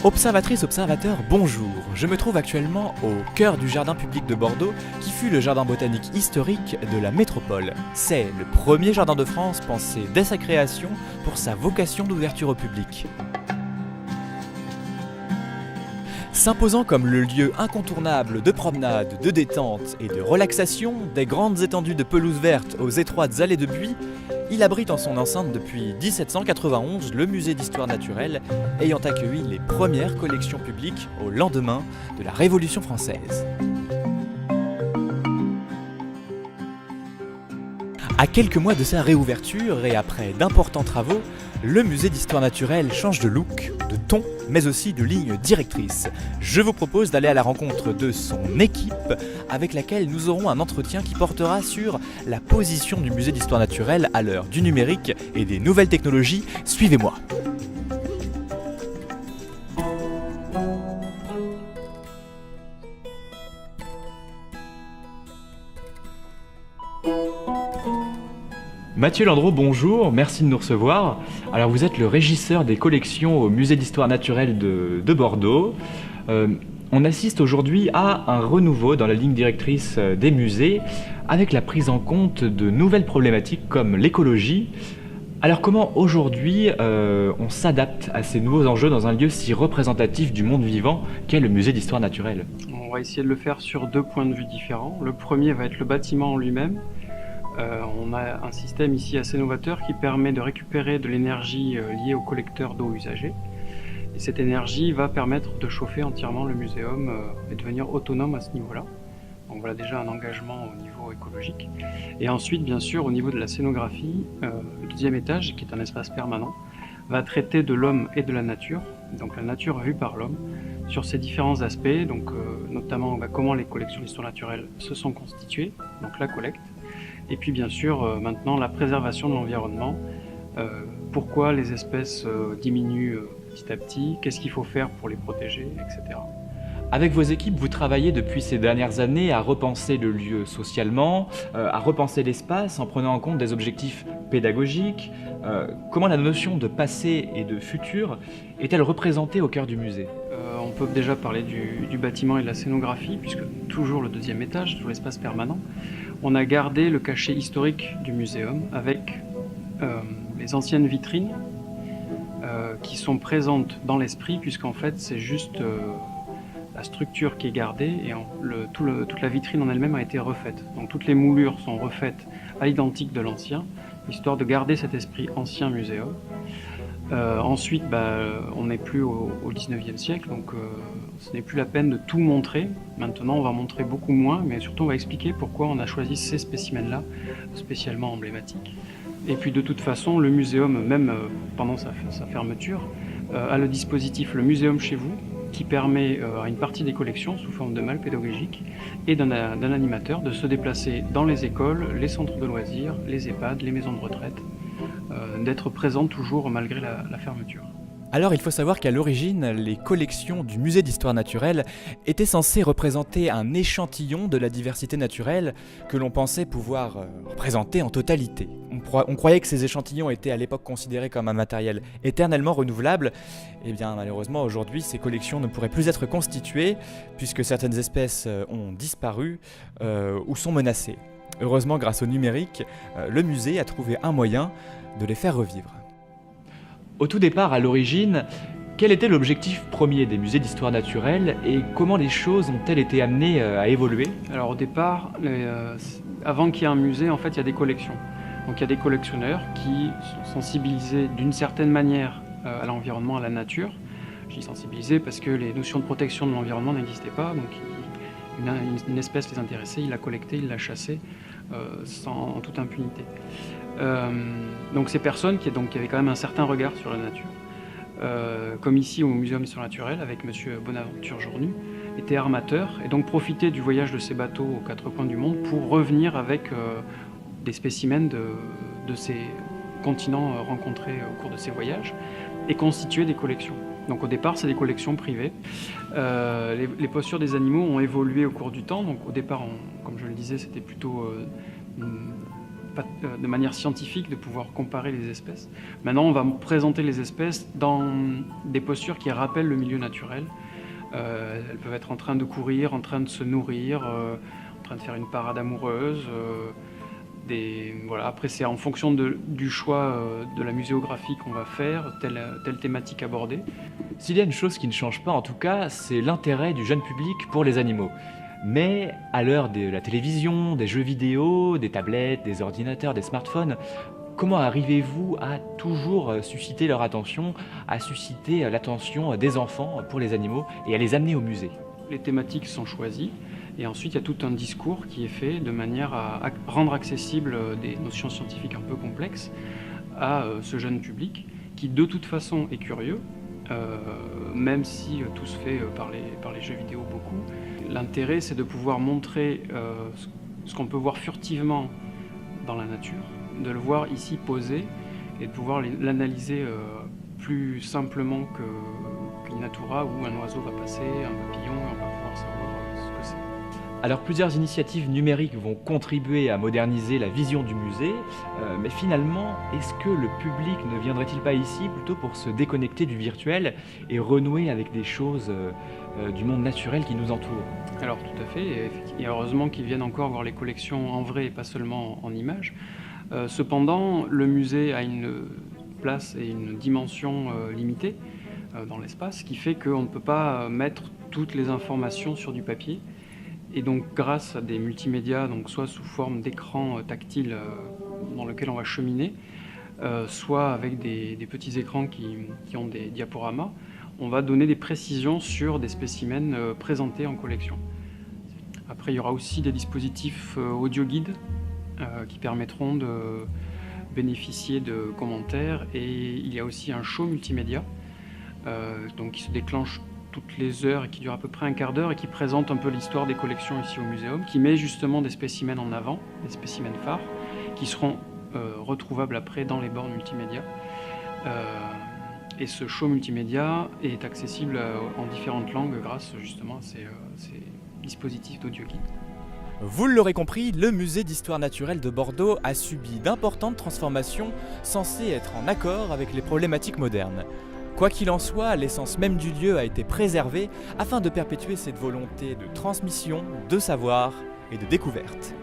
Observatrice, observateur, bonjour. Je me trouve actuellement au cœur du jardin public de Bordeaux, qui fut le jardin botanique historique de la métropole. C'est le premier jardin de France pensé dès sa création pour sa vocation d'ouverture au public. S'imposant comme le lieu incontournable de promenade, de détente et de relaxation, des grandes étendues de pelouse verte aux étroites allées de buis, il abrite en son enceinte depuis 1791 le musée d'histoire naturelle, ayant accueilli les premières collections publiques au lendemain de la Révolution française. À quelques mois de sa réouverture et après d'importants travaux, le musée d'histoire naturelle change de look, de ton, mais aussi de ligne directrice. Je vous propose d'aller à la rencontre de son équipe, avec laquelle nous aurons un entretien qui portera sur la position du musée d'histoire naturelle à l'heure du numérique et des nouvelles technologies. Suivez-moi. Mathieu Landreau, bonjour, merci de nous recevoir. Alors vous êtes le régisseur des collections au musée d'histoire naturelle de Bordeaux. On assiste aujourd'hui à un renouveau dans la ligne directrice des musées avec la prise en compte de nouvelles problématiques comme l'écologie. Alors comment aujourd'hui on s'adapte à ces nouveaux enjeux dans un lieu si représentatif du monde vivant qu'est le musée d'histoire naturelle? On va essayer de le faire sur deux points de vue différents. Le premier va être le bâtiment en lui-même. On a un système ici assez novateur qui permet de récupérer de l'énergie liée au collecteur d'eau usagée. Et cette énergie va permettre de chauffer entièrement le muséum et de devenir autonome à ce niveau-là. Donc voilà déjà un engagement au niveau écologique. Et ensuite, bien sûr, au niveau de la scénographie, le deuxième étage, qui est un espace permanent, va traiter de l'homme et de la nature, donc la nature vue par l'homme, sur ses différents aspects, donc notamment comment les collections d'histoire naturelle se sont constituées, donc la collecte, et puis bien sûr maintenant la préservation de l'environnement, pourquoi les espèces diminuent petit à petit, qu'est-ce qu'il faut faire pour les protéger, etc. Avec vos équipes, vous travaillez depuis ces dernières années à repenser le lieu socialement, à repenser l'espace en prenant en compte des objectifs pédagogiques. Comment la notion de passé et de futur est-elle représentée au cœur du musée? On peut déjà parler du bâtiment et de la scénographie, puisque toujours le deuxième étage, toujours l'espace permanent, on a gardé le cachet historique du muséum avec les anciennes vitrines qui sont présentes dans l'esprit, puisqu'en fait c'est juste la structure qui est gardée et toute la vitrine en elle-même a été refaite. Donc toutes les moulures sont refaites à l'identique de l'ancien, histoire de garder cet esprit ancien muséum. Ensuite, on n'est plus au 19e siècle, donc ce n'est plus la peine de tout montrer. Maintenant, on va montrer beaucoup moins, mais surtout on va expliquer pourquoi on a choisi ces spécimens-là, spécialement emblématiques. Et puis de toute façon, le muséum, même pendant sa fermeture, a le dispositif Le Muséum chez vous, qui permet à une partie des collections, sous forme de malle pédagogique, et d'un animateur, de se déplacer dans les écoles, les centres de loisirs, les EHPAD, les maisons de retraite, d'être présent toujours malgré la fermeture. Alors il faut savoir qu'à l'origine, les collections du musée d'histoire naturelle étaient censées représenter un échantillon de la diversité naturelle que l'on pensait pouvoir représenter en totalité. On croyait que ces échantillons étaient à l'époque considérés comme un matériel éternellement renouvelable. Et bien malheureusement aujourd'hui, ces collections ne pourraient plus être constituées puisque certaines espèces ont disparu ou sont menacées. Heureusement, grâce au numérique, le musée a trouvé un moyen de les faire revivre. Au tout départ, à l'origine, quel était l'objectif premier des musées d'histoire naturelle et comment les choses ont-elles été amenées à évoluer? Alors au départ, avant qu'il y ait un musée, en fait, il y a des collections. Donc il y a des collectionneurs qui sont sensibilisés d'une certaine manière à l'environnement, à la nature. Je dis sensibilisés parce que les notions de protection de l'environnement n'existaient pas, donc une espèce les intéressait, ils la collectaient, ils la chassaient en toute impunité. Donc ces personnes qui avaient quand même un certain regard sur la nature, comme ici au Muséum d'histoire naturelle avec monsieur Bonaventure Journu, étaient armateurs et donc profitaient du voyage de ces bateaux aux quatre coins du monde pour revenir avec des spécimens de ces continents rencontrés au cours de ces voyages et constituer des collections. Donc au départ, c'est des collections privées. Les postures des animaux ont évolué au cours du temps. Donc au départ, comme je le disais, c'était plutôt de manière scientifique, de pouvoir comparer les espèces. Maintenant, on va présenter les espèces dans des postures qui rappellent le milieu naturel. Elles peuvent être en train de courir, en train de se nourrir, en train de faire une parade amoureuse. Voilà. Après, c'est en fonction du choix de la muséographie qu'on va faire, telle thématique abordée. S'il y a une chose qui ne change pas en tout cas, c'est l'intérêt du jeune public pour les animaux. Mais à l'heure de la télévision, des jeux vidéo, des tablettes, des ordinateurs, des smartphones, comment arrivez-vous à toujours susciter leur attention, à susciter l'attention des enfants pour les animaux et à les amener au musée? Les thématiques sont choisies et ensuite il y a tout un discours qui est fait de manière à rendre accessible des notions scientifiques un peu complexes à ce jeune public qui de toute façon est curieux, même si tout se fait par les jeux vidéo beaucoup. L'intérêt, c'est de pouvoir montrer ce qu'on peut voir furtivement dans la nature, de le voir ici posé et de pouvoir l'analyser plus simplement qu'une natura où un oiseau va passer, un papillon, et on va pouvoir savoir ce que c'est. Alors plusieurs initiatives numériques vont contribuer à moderniser la vision du musée, mais finalement, est-ce que le public ne viendrait-il pas ici plutôt pour se déconnecter du virtuel et renouer avec des choses du monde naturel qui nous entoure? Alors tout à fait, et heureusement qu'ils viennent encore voir les collections en vrai et pas seulement en images. Cependant, le musée a une place et une dimension limitée dans l'espace, qui fait qu'on ne peut pas mettre toutes les informations sur du papier. Et donc grâce à des multimédias, donc soit sous forme d'écran tactile dans lequel on va cheminer, soit avec des petits écrans qui ont des diaporamas, on va donner des précisions sur des spécimens présentés en collection. Après, il y aura aussi des dispositifs audio-guides qui permettront de bénéficier de commentaires, et il y a aussi un show multimédia donc qui se déclenche toutes les heures et qui dure à peu près un quart d'heure et qui présente un peu l'histoire des collections ici au muséum, qui met justement des spécimens en avant, des spécimens phares, qui seront retrouvables après dans les bornes multimédia. Et ce show multimédia est accessible en différentes langues grâce justement à ces dispositifs d'audio-guide. Vous l'aurez compris, le musée d'histoire naturelle de Bordeaux a subi d'importantes transformations censées être en accord avec les problématiques modernes. Quoi qu'il en soit, l'essence même du lieu a été préservée afin de perpétuer cette volonté de transmission, de savoir et de découverte.